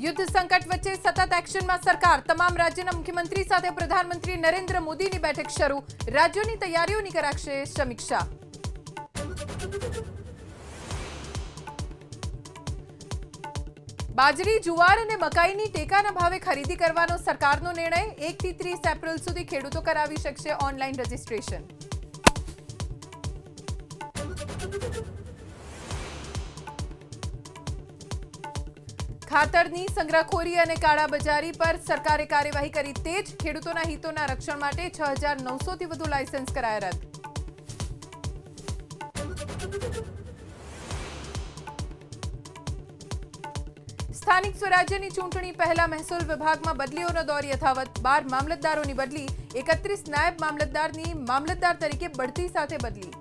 યુદ્ધ સંકટ વચ્ચે સતત એક્શનમાં સરકાર, તમામ રાજ્યના મુખ્યમંત્રી સાથે પ્રધાનમંત્રી નરેન્દ્ર મોદીની બેઠક શરૂ, રાજ્યોની તૈયારીઓની કરાશે સમીક્ષા. બાજરી, જુવાર અને મકાઈની ટેકાના ભાવે ખરીદી કરવાનો સરકારનો નિર્ણય. 1 થી 30 એપ્રિલ સુધી ખેડૂતો કરાવી શકશે ઓનલાઈન રજીસ્ટ્રેશન. ખાતરની સંગ્રહખોરી અને કાળાબજારી પર સરકારે કાર્યવાહી કરી તેજ. ખેડૂતોના હિતોના રક્ષણ માટે 6,900 થી વધુ લાયસન્સ કરાયા રદ. સ્થાનિક સ્વરાજ્યની ચૂંટણી પહેલા મહેસૂલ વિભાગમાં બદલીઓનો દોર યથાવત. 12 મામલતદારોની બદલી, 31 નાયબ મામલતદારની મામલતદાર તરીકે બઢતી સાથે બદલી.